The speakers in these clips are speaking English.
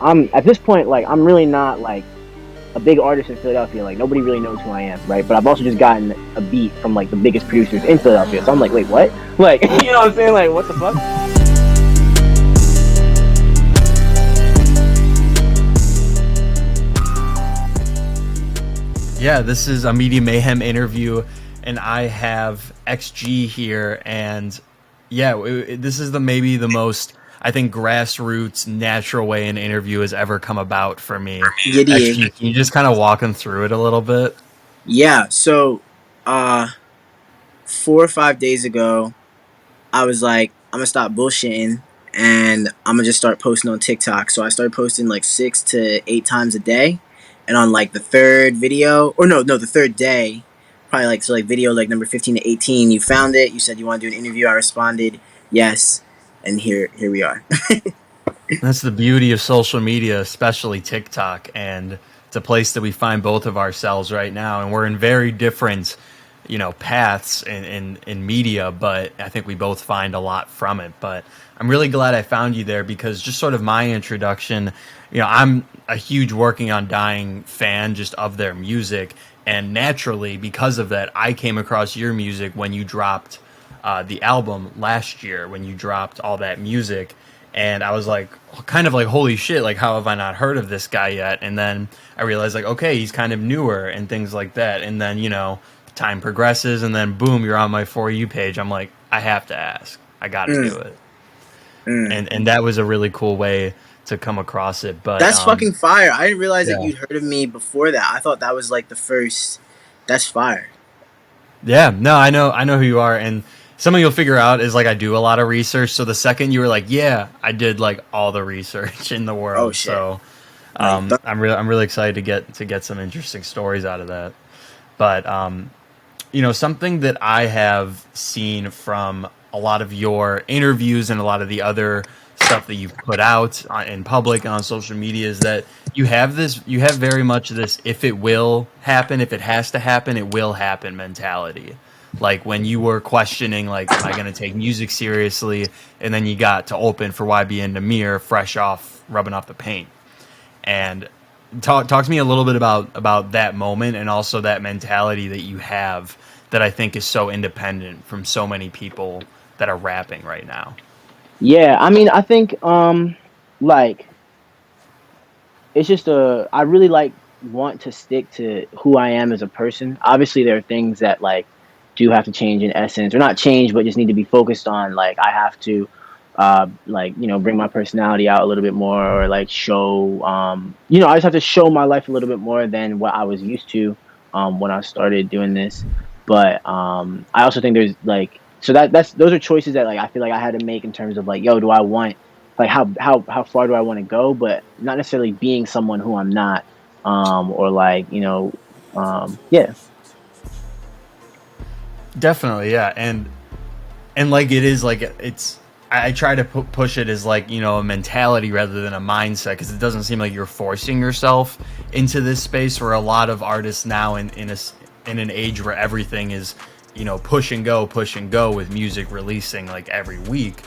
I'm at this point, like, I'm really not like a big artist in Philadelphia. Like, nobody really knows who I am, right? But I've also just gotten a beat from like the biggest producers in Philadelphia. So I'm like, wait, what? Like, you know what I'm saying? Like, what the fuck? Yeah, this is a MediaMayhem interview, and I have XG here, and yeah, this is maybe the most, I think, grassroots, natural way an interview has ever come about for me. Giddy. XG, can you just kind of walk them through it a little bit? Yeah, so 4 or 5 days ago, I was like, I'm gonna stop bullshitting and I'm gonna just start posting on TikTok. So I started posting like 6 to 8 times a day, and on like the third video, or no, the third day, probably like video like number 15 to 18, you found it. You said you want to do an interview. I responded yes, and here we are. That's the beauty of social media, especially TikTok, and it's a place that we find both of ourselves right now, and we're in very different, paths in media, but I think we both find a lot from it. But I'm really glad I found you there, because just sort of my introduction, I'm a huge Working on Dying fan just of their music, and naturally, because of that, I came across your music when you dropped the album last year, when you dropped all that music. And I was like, kind of like, holy shit, like, how have I not heard of this guy yet? And then I realized, like, okay, he's kind of newer and things like that. And then, time progresses, and then boom, you're on my For You page. I'm like, I have to ask. I got to do it. And that was a really cool way to come across it. But that's fucking fire. I didn't realize that yeah. you'd heard of me before that. I thought that was like the first. That's fire. Yeah, no, I know who you are, and something you'll figure out is, like, I do a lot of research. So the second you were like, yeah, I did like all the research in the world. Oh, shit. So I'm really excited to get some interesting stories out of that. But something that I have seen from a lot of your interviews and a lot of the other stuff that you've put out in public and on social media is that you have very much this, if it will happen, if it has to happen, it will happen mentality. Like when you were questioning, like, am I going to take music seriously? And then you got to open for YBN Nahmir, fresh off rubbing off the paint. And talk to me a little bit about that moment, and also that mentality that you have that I think is so independent from so many people that are rapping right now. Yeah, I mean, I think like, it's just I really like want to stick to who I am as a person. Obviously, there are things that like do have to change in essence, or not change, but just need to be focused on. Like, I have to bring my personality out a little bit more, or like show I just have to show my life a little bit more than what I was used to when I started doing this. But I also think there's like, so those are choices that, like, I feel like I had to make in terms of like, yo, do I want, like, how far do I want to go, but not necessarily being someone who I'm not, or like, yeah. Definitely, yeah. And like, it is like, it's, I try to push it as like, a mentality rather than a mindset, because it doesn't seem like you're forcing yourself into this space, where a lot of artists now in an age where everything is, push and go with music releasing like every week.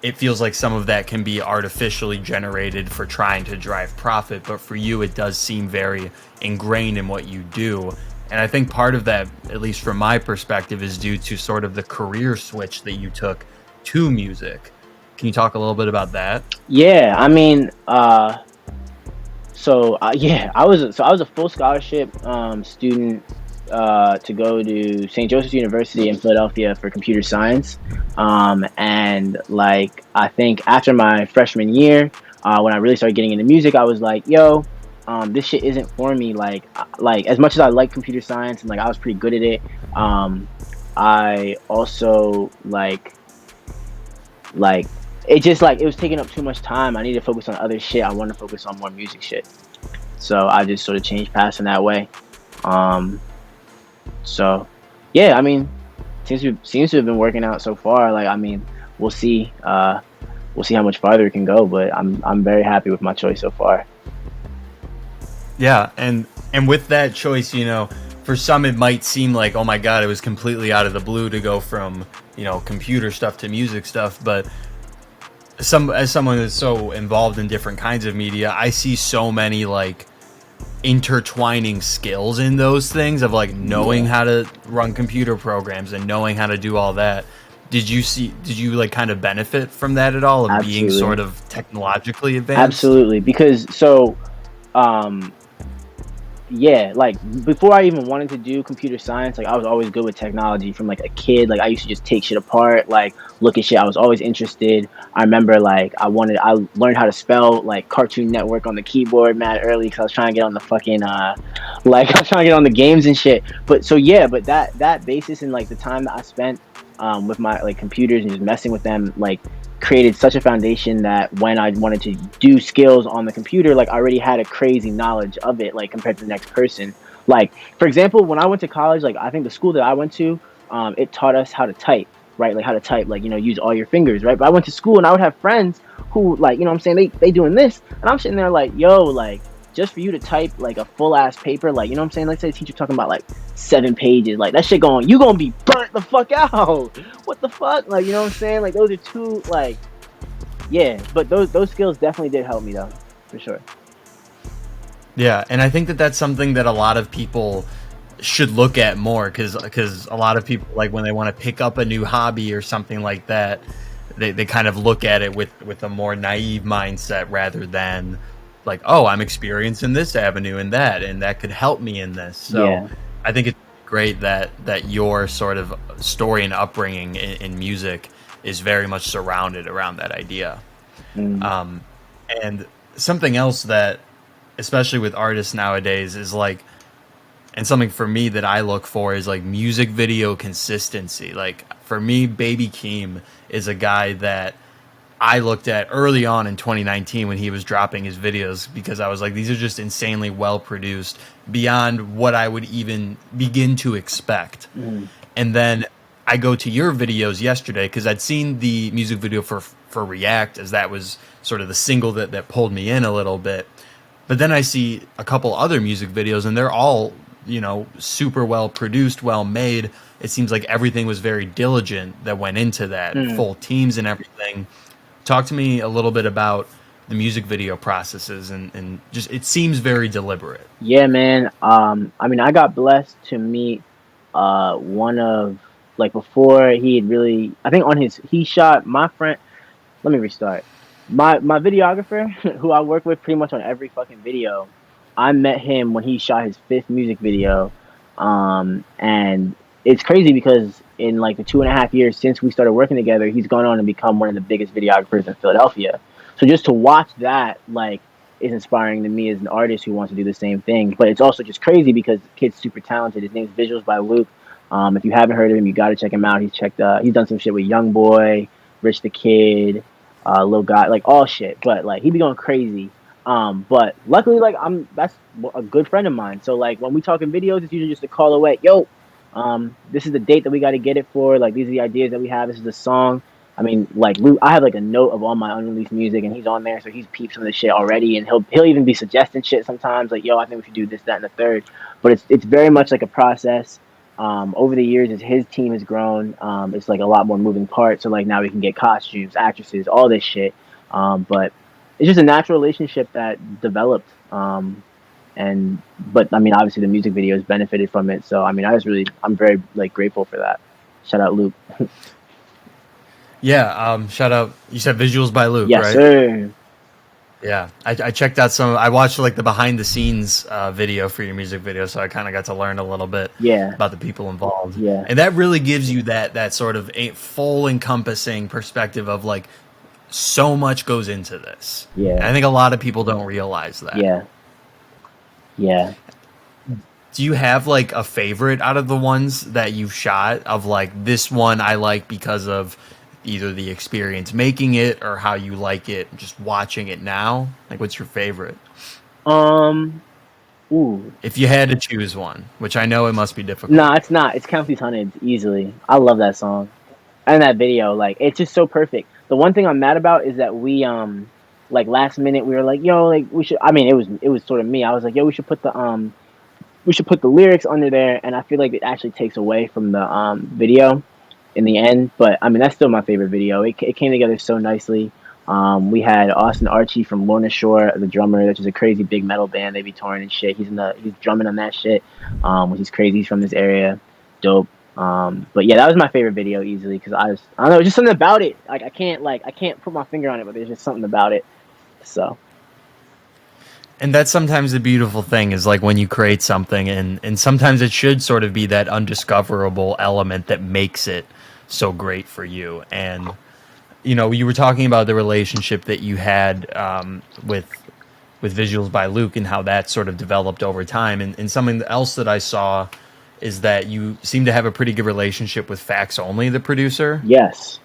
It feels like some of that can be artificially generated for trying to drive profit, but for you, it does seem very ingrained in what you do. And I think part of that, at least from my perspective, is due to sort of the career switch that you took to music. Can you talk a little bit about that? Yeah, I mean, I was a full scholarship student to go to St. Joseph's University in Philadelphia for computer science, and like, I think after my freshman year, when I really started getting into music, I was like, yo, this shit isn't for me. Like as much as I like computer science and like I was pretty good at it, I also like it just, like, it was taking up too much time. I needed to focus on other shit. I wanted to focus on more music shit. So I just sort of changed paths in that way. So yeah, I mean, seems to have been working out so far. Like, I mean, we'll see how much farther it can go, but I'm very happy with my choice so far. Yeah, and with that choice, for some it might seem like, oh my god, it was completely out of the blue to go from, computer stuff to music stuff, but as someone that's so involved in different kinds of media, I see so many like intertwining skills in those things of like knowing how to run computer programs and knowing how to do all that. Did you like kind of benefit from that at all, of Absolutely. being sort of technologically advanced? Absolutely, because so yeah, like before I even wanted to do computer science, like I was always good with technology from like a kid. Like I used to just take shit apart, like look at shit. I was always interested. I remember like I learned how to spell like Cartoon Network on the keyboard mad early because I was trying to get on the fucking like I was trying to get on the games and shit. But so yeah, but that basis and like the time that I spent with my like computers and just messing with them, like created such a foundation that when I wanted to do skills on the computer, like I already had a crazy knowledge of it, like compared to the next person. Like for example, when I went to college, like I think the school that I went to, it taught us how to type, right? Like how to type, like, you know, use all your fingers, right? But I went to school and I would have friends who, like, you know what I'm saying, they doing this, and I'm sitting there like, yo, like just for you to type like a full ass paper, like, you know what I'm saying? Let's say the teacher talking about like 7 pages, like that shit you gonna be burnt the fuck out. What the fuck? Like, you know what I'm saying? Like those are two, like, yeah, but those skills definitely did help me though, for sure. Yeah, and I think that that's something that a lot of people should look at more, because a lot of people, like when they want to pick up a new hobby or something like that, they kind of look at it with a more naive mindset rather than like, oh, I'm experienced in this avenue and that could help me in this. So Yeah. I think it's great that your sort of story and upbringing in music is very much surrounded around that idea. And something else that, especially with artists nowadays, is like, and something for me that I look for is like music video consistency. Like for me, Baby Keem is a guy that I looked at early on in 2019 when he was dropping his videos, because I was like, these are just insanely well produced beyond what I would even begin to expect. And then I go to your videos yesterday because I'd seen the music video for React, as that was sort of the single that pulled me in a little bit. But then I see a couple other music videos and they're all, you know, super well produced, well made. It seems like everything was very diligent that went into that, full teams and everything. Talk to me a little bit about the music video processes and just, it seems very deliberate. Yeah, man. I mean, I got blessed to meet one of, like, before he had really, I think he shot my friend. Let me restart. My videographer, who I work with pretty much on every fucking video, I met him when he shot his 5th music video. And it's crazy because in like the 2.5 years since we started working together, he's gone on to become one of the biggest videographers in Philadelphia. So just to watch that, like, is inspiring to me as an artist who wants to do the same thing. But it's also just crazy because the kid's super talented. His name's Visuals by Luke. If you haven't heard of him, you got to check him out. He's done some shit with Young Boy, Rich the Kid, Lil Guy, like all shit. But like he be going crazy. But luckily, like that's a good friend of mine. So like when we talking videos, it's usually just a call away. Yo, this is the date that we got to get it for. Like these are the ideas that we have. This is the song. I mean, like Luke, I have like a note of all my unreleased music, and he's on there, so he's peeped some of the shit already, and he'll even be suggesting shit sometimes. Like, yo, I think we should do this, that, and the third. But it's very much like a process. Over the years, as his team has grown, it's like a lot more moving parts. So like now we can get costumes, actresses, all this shit. But it's just a natural relationship that developed. But I mean, obviously the music videos benefited from it. So I mean, I'm very like grateful for that. Shout out Luke. Yeah. Shout out. You said Visuals by Luke, Yes, right? sir. Yeah, I checked out I watched like the behind the scenes video for your music video, so I kind of got to learn a little bit about the people involved. Yeah. And that really gives you that sort of a full encompassing perspective of like so much goes into this. Yeah. And I think a lot of people don't realize that. Yeah. Yeah. Do you have like a favorite out of the ones that you've shot, of like, this one I like because of either the experience making it or how you like it just watching it now? Like, what's your favorite? Ooh. If you had to choose one, which I know it must be difficult. Nah, it's not. It's Count These Hundreds, easily. I love that song. And that video, like, it's just so perfect. The one thing I'm mad about is that we, like, last minute, we were like, yo, like, we should, I mean, it was sort of me. I was like, yo, we should put the lyrics under there, and I feel like it actually takes away from the, video in the end. But, I mean, that's still my favorite video. It came together so nicely. We had Austin Archie from Lorna Shore, the drummer, which is a crazy big metal band. They be touring and shit. He's drumming on that shit, which is crazy. He's from this area, dope. But yeah, that was my favorite video easily because I don't know, just something about it. Like I can't put my finger on it, but there's just something about it. So. And that's sometimes the beautiful thing is like when you create something and sometimes it should sort of be that undiscoverable element that makes it so great for you. And, you know, you were talking about the relationship that you had with Visuals by Luke and how that sort of developed over time. And something else that I saw is that you seem to have a pretty good relationship with FaxOnly, the producer. Yes.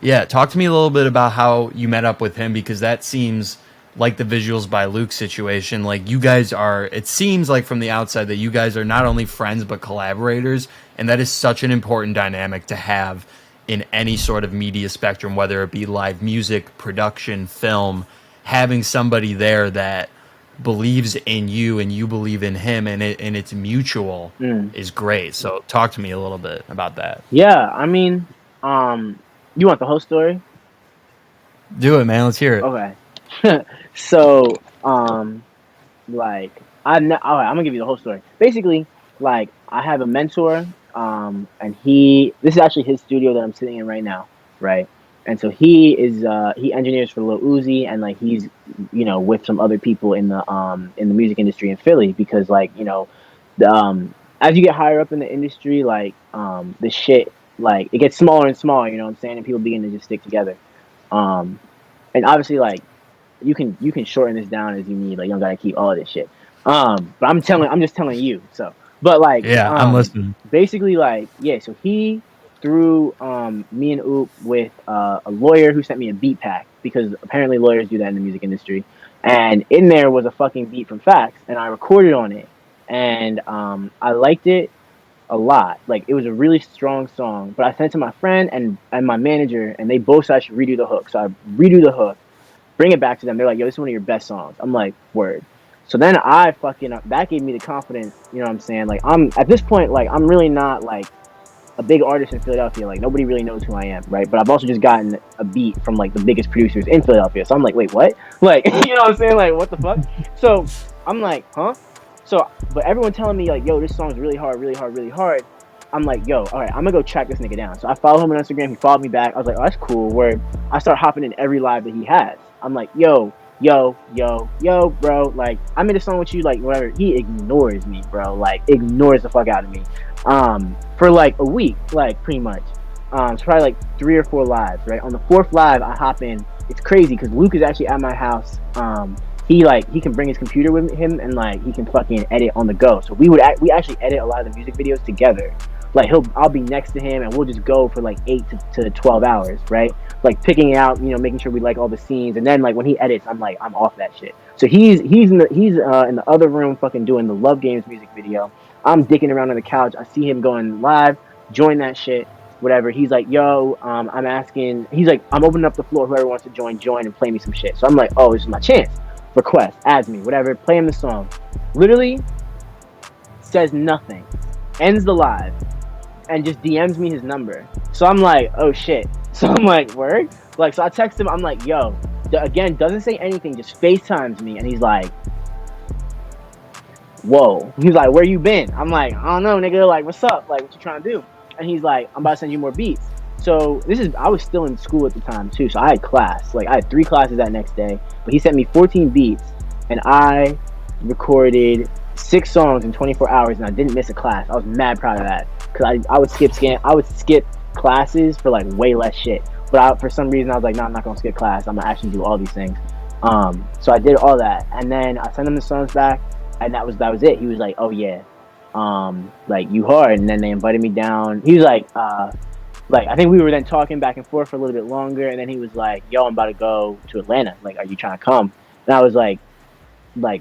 Yeah, talk to me a little bit about how you met up with him, because that seems like the Visuals by Luke situation. Like you guys are, it seems like from the outside that you guys are not only friends but collaborators, and that is such an important dynamic to have in any sort of media spectrum, whether it be live music, production, film. Having somebody there that believes in you and you believe in him and it's mutual is great. So talk to me a little bit about that. Yeah, I mean, you want the whole story? Do it, man. Let's hear it. Okay. So, like, all right, I'm gonna give you the whole story. Basically, like, I have a mentor, and this is actually his studio that I'm sitting in right now, right? And so he engineers for Lil Uzi, and like he's, you know, with some other people in the music industry in Philly, because like, you know, as you get higher up in the industry, like, the shit, like, it gets smaller and smaller, you know what I'm saying? And people begin to just stick together. And obviously, like, you can shorten this down as you need. Like, you don't gotta keep all of this shit. But I'm just telling you. So, but like, yeah, I'm listening. Basically, like, yeah. So he threw me and Oop with a lawyer who sent me a beat pack, because apparently lawyers do that in the music industry. And in there was a fucking beat from Fax, and I recorded on it, and I liked it a lot. Like, it was a really strong song. But I sent it to my friend and my manager, and they both said I should redo the hook. So I redo the hook, bring it back to them. They're like, yo, this is one of your best songs. I'm like, word. So then that gave me the confidence, you know what I'm saying? Like, I'm, at this point, like, I'm really not, like, a big artist in Philadelphia. Like, nobody really knows who I am, right? But I've also just gotten a beat from, like, the biggest producers in Philadelphia. So I'm like, wait, what? Like, you know what I'm saying? Like, what the fuck? So I'm like, huh? So, but everyone telling me, like, yo, this song's really hard, really hard, really hard. I'm like, yo, all right, I'm gonna go track this nigga down. So I follow him on Instagram. He followed me back. I was like, oh, that's cool. Where I start hopping in every live that he has. I'm like, yo, bro. Like, I made a song with you, like, whatever. He ignores me, bro. Like, ignores the fuck out of me. For like a week, like, pretty much. It's probably like 3 or 4 lives, right? On the 4th live, I hop in. It's crazy because Luke is actually at my house. He can bring his computer with him, and like he can fucking edit on the go. So we actually edit a lot of the music videos together. Like, I'll be next to him, and we'll just go for like 8 to 12 hours, right? Like, picking out, you know, making sure we like all the scenes, and then like when he edits, I'm like, I'm off that shit. So he's in the other room, fucking doing the Love Games music video. I'm dicking around on the couch. I see him going live, join that shit, whatever. He's like, yo, he's like, I'm opening up the floor. Whoever wants to join and play me some shit. So I'm like, oh, this is my chance. Request, adds me, whatever, play him the song. Literally says nothing, ends the live, and just DMs me his number. So I'm like, oh shit. So I'm like, word? Like, so I text him, I'm like, yo, again, doesn't say anything, just FaceTimes me, and he's like, whoa. He's like, where you been? I'm like, I don't know, nigga, like, what's up? Like, what you trying to do? And he's like, I'm about to send you more beats. So I was still in school at the time too, so I had class. Like, I had 3 classes that next day, but he sent me 14 beats, and I recorded 6 songs in 24 hours, and I didn't miss a class. I was mad proud of that, because I would skip classes for like way less shit. But for some reason I was like, no, I'm not gonna skip class. I'm gonna actually do all these things. So I did all that, and then I sent him the songs back, and that was it. He was like, oh yeah, like, you hard. And then they invited me down. He was like, I think we were then talking back and forth for a little bit longer, and then he was like, yo, I'm about to go to Atlanta. Like, are you trying to come? And I was like,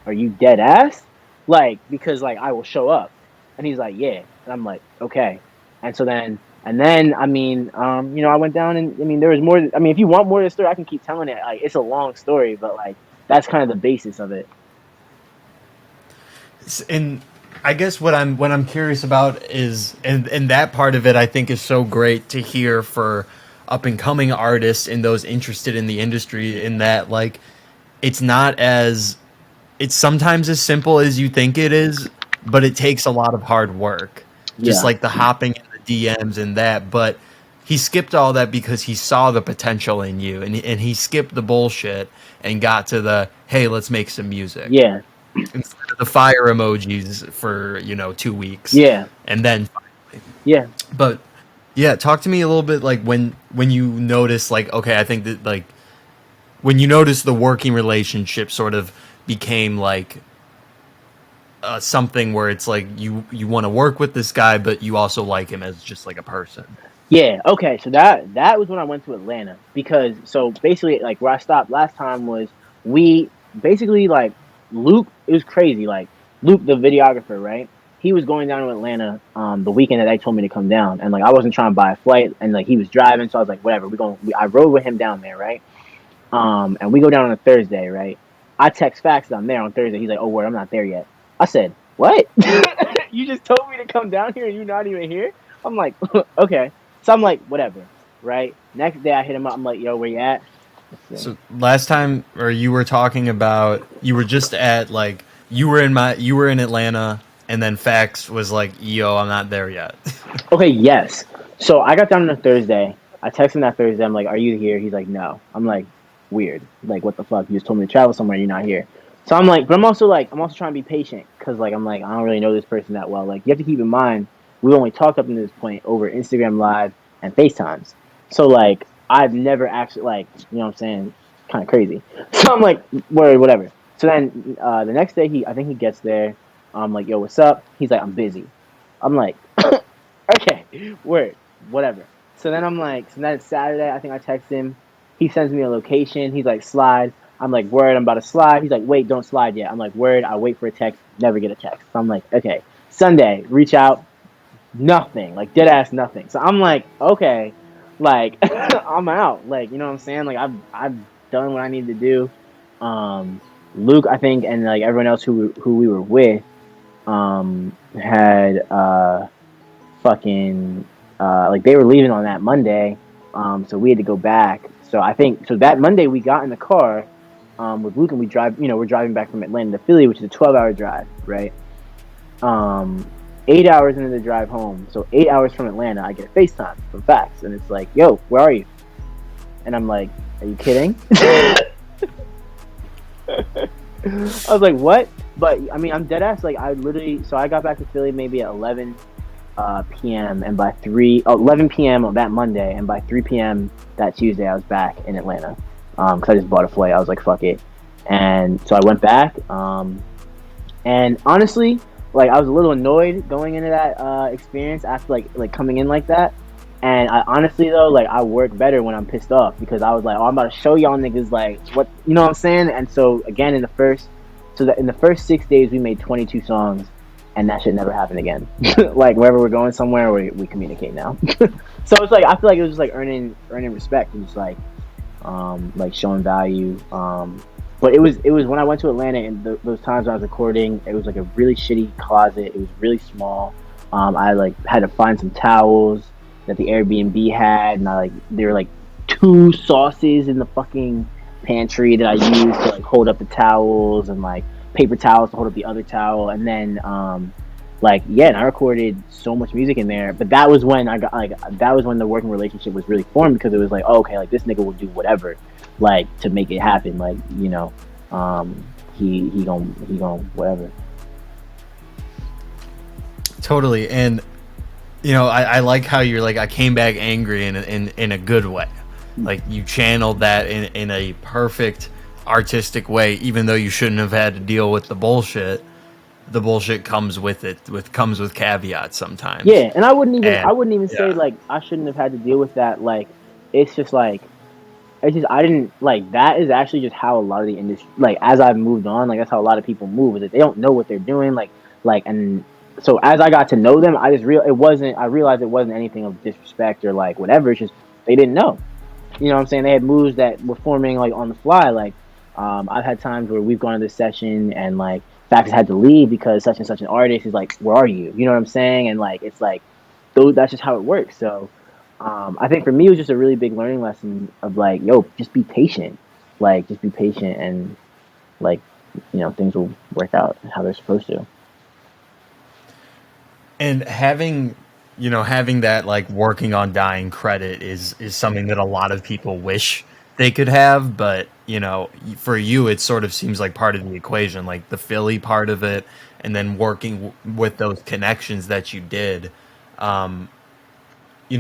are you dead ass? Like, because like I will show up. And he's like, yeah. And I'm like, okay. And then I mean, you know, I went down, and I mean, there was more. I mean, if you want more of the story, I can keep telling it. Like, it's a long story, but like, that's kind of the basis of it. And I guess what I'm curious about is, and that part of it I think is so great to hear for up and coming artists and those interested in the industry, in that like it's not as it's sometimes as simple as you think it is, but it takes a lot of hard work. Just Yeah. like the hopping in the DMs and that. But he skipped all that because he saw the potential in you, and he skipped the bullshit and got to the, hey, let's make some music. Yeah. Instead of the fire emojis for 2 weeks, Yeah. and then Yeah. but yeah, talk to me a little bit like when you notice like, okay, I think that like when you notice the working relationship sort of became like something where it's like you want to work with this guy, but you also like him as just like a person. Yeah, okay. So that was when I went to Atlanta, because so basically like where I stopped last time was we basically like Luke, it was crazy. Like Luke, the videographer, right? He was going down to Atlanta the weekend that they told me to come down, and like I wasn't trying to buy a flight, and like he was driving, so I was like, whatever, I rode with him down there, right? And we go down on a Thursday, right? I text Fax that I'm there on Thursday. He's like, oh, word, I'm not there yet. I said, what? You just told me to come down here and you're not even here? I'm like, okay. So I'm like, whatever, right? Next day I hit him up. I'm like, yo, where you at? So last time, or you were talking about, you were just at like, you were in Atlanta, and then Fax was like, yo, I'm not there yet. Okay, yes. So I got down on a Thursday. I texted him that Thursday. I'm like, are you here? He's like, no. I'm like, weird. Like, what the fuck? You just told me to travel somewhere. You're not here. So I'm like, but I'm also trying to be patient, because like I'm like, I don't really know this person that well. Like, you have to keep in mind, we only talked up to this point over Instagram Live and FaceTimes. So like, I've never actually like, you know what I'm saying, kind of crazy. So I'm like, word, whatever. So then the next day I think he gets there. I'm like, yo, what's up? He's like, I'm busy. I'm like, okay, word, whatever. So then so then it's Saturday. I think I text him. He sends me a location. He's like, slide. I'm like, word, I'm about to slide. He's like, wait, don't slide yet. I'm like, word, I wait for a text, never get a text. So I'm like, okay. Sunday, reach out, nothing, like dead ass nothing. So I'm like, okay, like I'm out. Like, you know what I'm saying? Like I've done what I need to do. Luke, I think, and like everyone else who we were with, had fucking like they were leaving on that Monday, so we had to go back. So I think that Monday we got in the car with Luke, and we drive. We're driving back from Atlanta to Philly, which is a 12-hour drive, right? 8 hours into the drive home, so 8 hours from Atlanta, I get a FaceTime from Fax, and it's like, "Yo, where are you?" And I'm like, "Are you kidding?" I was like, "What?" But I mean, I'm dead ass. Like, I literally, so I got back to Philly maybe at 11 p.m. and by 11 p.m. on that Monday, and by 3 p.m. that Tuesday, I was back in Atlanta. Because I just bought a flight. I was like, "Fuck it," and so I went back. And honestly, like I was a little annoyed going into that experience after like coming in like that. And I honestly though, like I work better when I'm pissed off, because I was like, oh, I'm about to show y'all niggas like what, you know what I'm saying? And so again, in the first 6 days we made 22 songs, and that shit never happened again. Like wherever we're going somewhere, we communicate now. So it's like I feel like it was just like earning respect, and just like showing value. But it was when I went to Atlanta, and those times I was recording, it was like a really shitty closet. It was really small. I like had to find some towels that the Airbnb had, and there were like 2 sauces in the fucking pantry that I used to like hold up the towels, and like paper towels to hold up the other towel, and then and I recorded so much music in there. But that was when that was when the working relationship was really formed, because it was like, oh, okay, like this nigga will do whatever, like to make it happen, like he gon' whatever. Totally. And I like how you're like, I came back angry in a good way. Like you channeled that in a perfect artistic way, even though you shouldn't have had to deal with the bullshit. The bullshit comes with it, comes with caveats sometimes. Yeah, and I wouldn't even say like I shouldn't have had to deal with that. Like it's just like I didn't like, that is actually just how a lot of the industry, like as I've moved on, like that's how a lot of people move, is that they don't know what they're doing, and so as I got to know them, I realized it wasn't anything of disrespect or like whatever. It's just they didn't know. You know what I'm saying? They had moves that were forming like on the fly. Like I've had times where we've gone to this session, and like Fax had to leave because such and such an artist is like, where are you? You know what I'm saying? And like it's like, that's just how it works. So I think for me it was just a really big learning lesson of like, yo, just be patient. Like, just be patient, and like, things will work out how they're supposed to. And having that like working on dying credit is something that a lot of people wish they could have, but for you it sort of seems like part of the equation, like the Philly part of it, and then working with those connections that you did. Um, do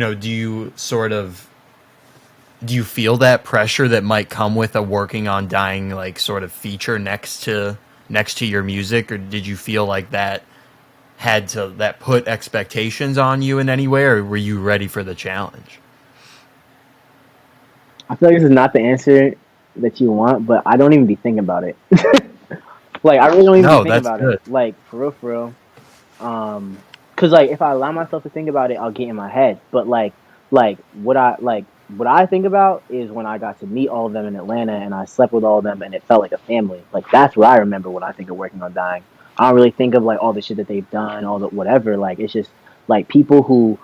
you feel that pressure that might come with a working on dying like sort of feature next to your music, or did you feel like that put expectations on you in any way, or were you ready for the challenge? I feel like this is not the answer that you want, but I don't even be thinking about it. Like, I really don't even be No, thinking that's about it. good. Like, for real, for real. Cause like if I allow myself to think about it, I'll get in my head. But what I think about is when I got to meet all of them in Atlanta and I slept with all of them and it felt like a family. Like, that's what I remember when I think of working on dying. I don't really think of like all the shit that they've done, all the whatever. Like, it's just like people who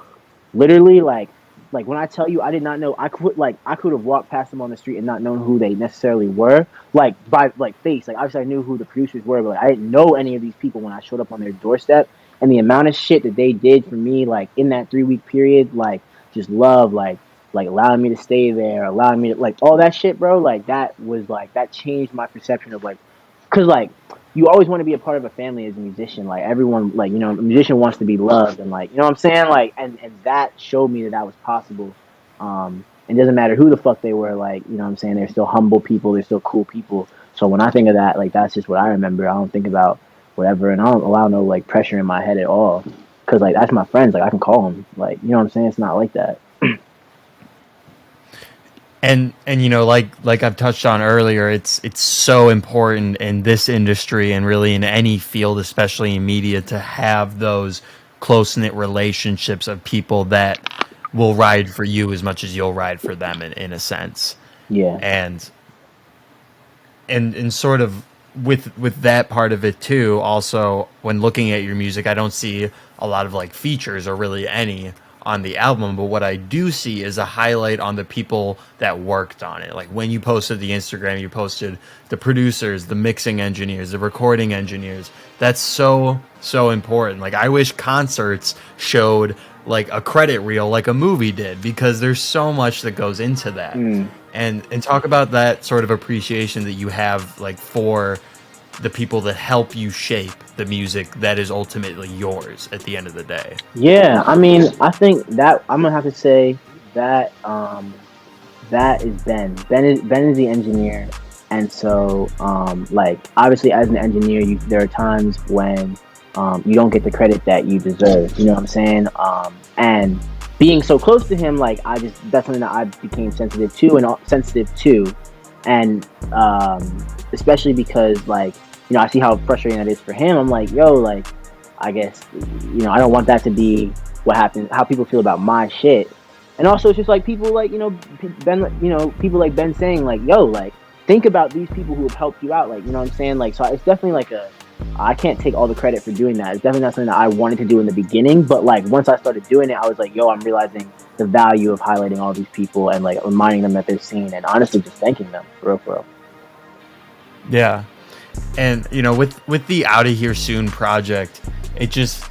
literally like when I tell you I did not know, I could have walked past them on the street and not known who they necessarily were, like by like face. Like, obviously I knew who the producers were, but like I didn't know any of these people when I showed up on their doorstep. And the amount of shit that they did for me, like in that 3 week period, like just love, like allowing me to stay there, allowing me to like all that shit, bro. Like that was like that changed my perception of like, cause like you always want to be a part of a family as a musician. Like everyone, like a musician wants to be loved, and like what I'm saying. Like and that showed me that that was possible. It doesn't matter who the fuck they were. Like what I'm saying, they're still humble people. They're still cool people. So when I think of that, like that's just what I remember. I don't think about whatever, and I don't allow no like pressure in my head at all. Cause like that's my friends. Like I can call them. Like what I'm saying. It's not like that. And like I've touched on earlier, it's so important in this industry and really in any field, especially in media, to have those close knit relationships of people that will ride for you as much as you'll ride for them in a sense. Yeah. And and sort of with that part of it too, also when looking at your music, I don't see a lot of like features or really any on the album, but what I do see is a highlight on the people that worked on it. Like when you posted the Instagram, you posted the producers, the mixing engineers, the recording engineers. That's so important. Like I wish concerts showed like a credit reel like a movie did, because there's so much that goes into that. Mm. And talk about that sort of appreciation that you have like for the people that help you shape the music that is ultimately yours at the end of the day. Yeah, I mean, I think that I'm gonna have to say that that is Ben. Ben is the engineer, and so like obviously as an engineer, there are times when you don't get the credit that you deserve. You know what I'm saying? And being so close to him, like that's something that I became sensitive to, and especially because like I see how frustrating that is for him. I'm like, yo, like I guess I don't want that to be what happens, how people feel about my shit. And also it's just like people like Ben, people like Ben saying like, yo, like think about these people who have helped you out, like what I'm saying. Like, so it's definitely like I can't take all the credit for doing that. It's definitely not something that I wanted to do in the beginning, but like once I started doing it, I was like, yo, I'm realizing the value of highlighting all these people and like reminding them that they're seen, and honestly just thanking them for real. Yeah. And with the Out of Here Soon project, it just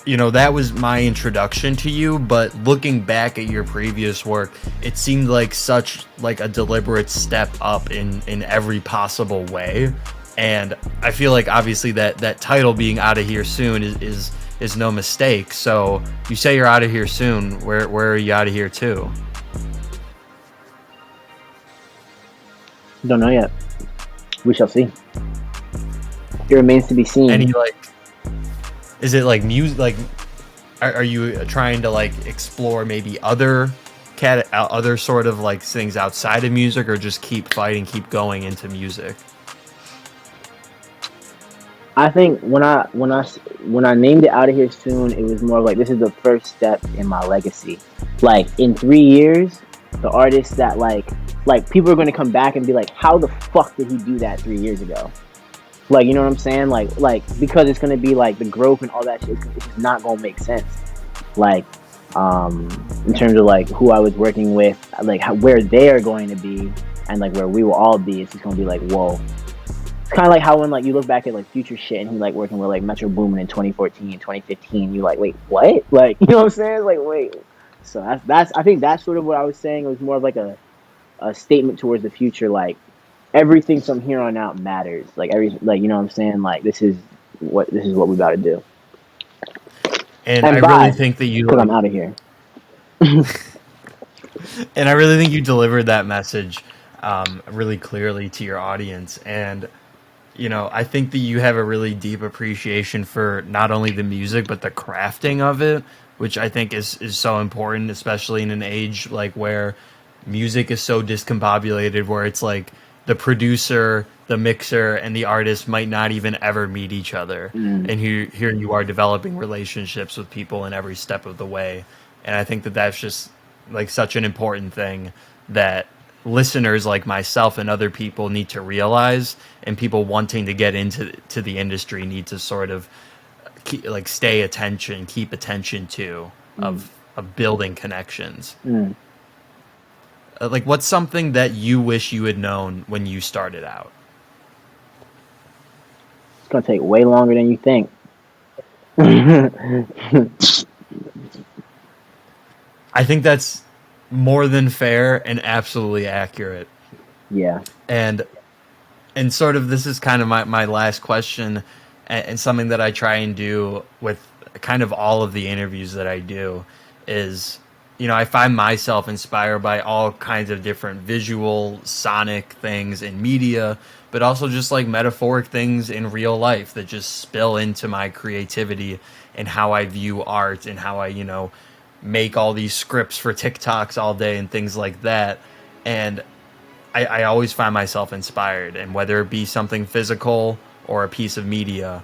that was my introduction to you. But looking back at your previous work, it seemed like such like a deliberate step up in every possible way. And I feel like obviously that title being Out of Here Soon is no mistake. So you say you're out of here soon. Where are you out of here to? Don't know yet. We shall see. It remains to be seen. Any like, is it like music? Like, are you trying to like explore maybe other sort of like things outside of music, or just keep fighting, keep going into music? I think when I named it Out of Here Soon, it was more like this is the first step in my legacy. Like in 3 years, the artists that like people are going to come back and be like, how the fuck did he do that 3 years ago? Like, you know what I'm saying? Like because it's going to be like the growth and all that shit. It's just not going to make sense. Like in terms of like who I was working with, like where they are going to be, and like where we will all be. It's just gonna be like, whoa. It's kind of like how when like you look back at like future shit and he like working with like Metro Boomin in 2014, 2015. You like, wait, what? Like, you know what I'm saying? Like, wait. So that's I think that's sort of what I was saying. It was more of like a statement towards the future. Like everything from here on out matters. Like you know what I'm saying? Like this is what we about to do. And I And really bye, think that you because I'm out of here. and I really think you delivered that message really clearly to your audience. And I think that you have a really deep appreciation for not only the music but the crafting of it, which I think is so important, especially in an age like where music is so discombobulated, where it's like the producer, the mixer, and the artist might not even ever meet each other. And here you are developing relationships with people in every step of the way. And I think that that's just like such an important thing that listeners like myself and other people need to realize, and people wanting to get into the industry need to sort of keep attention to of building connections. Like, what's something that you wish you had known when you started out? It's gonna take way longer than you think. I think that's more than fair and absolutely accurate. Yeah. And sort of this is kind of my last question, and something that I try and do with kind of all of the interviews that I do is, I find myself inspired by all kinds of different visual, sonic things in media, but also just like metaphoric things in real life that just spill into my creativity and how I view art and how I, make all these scripts for TikToks all day and things like that. And I always find myself inspired, and whether it be something physical or a piece of media.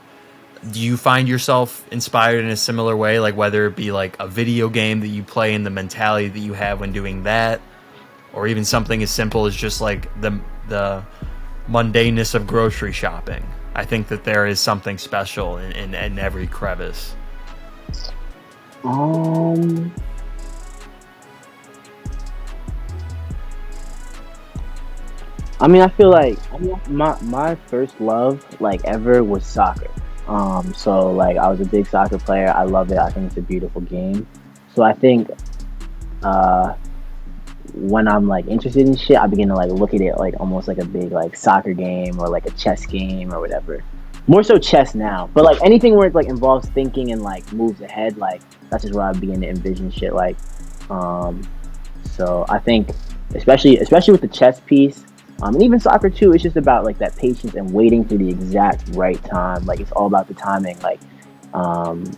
Do you find yourself inspired in a similar way, like whether it be like a video game that you play and the mentality that you have when doing that, or even something as simple as just like the mundaneness of grocery shopping? I think that there is something special in every crevice. I mean, I feel like my first love like ever was soccer. So like I was a big soccer player. I love it. I think it's a beautiful game. So I think when I'm like interested in shit, I begin to like look at it like almost like a big like soccer game or like a chess game or whatever. More so chess now, but like anything where it like involves thinking and like moves ahead, like that's just where I begin to envision shit. Like, so I think especially with the chess piece, and even soccer too, it's just about like that patience and waiting for the exact right time. Like it's all about the timing. Like,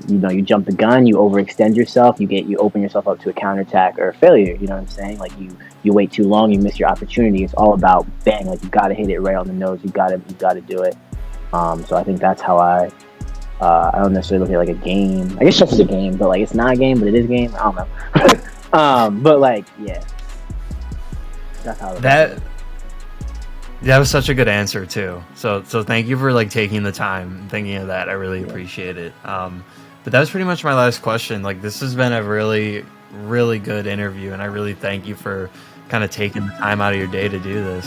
you jump the gun, you overextend yourself, you open yourself up to a counterattack or a failure. You know what I'm saying? Like you wait too long, you miss your opportunity. It's all about bang. Like you gotta hit it right on the nose. You gotta do it. So I think that's how I don't necessarily look at like a game. I guess chess is a game, but like it's not a game, but it is a game. I don't know. But like, yeah, that's how that was such a good answer too. So thank you for like taking the time thinking of that. I really appreciate it. But that was pretty much my last question. Like, this has been a really, really good interview, and I really thank you for kind of taking the time out of your day to do this.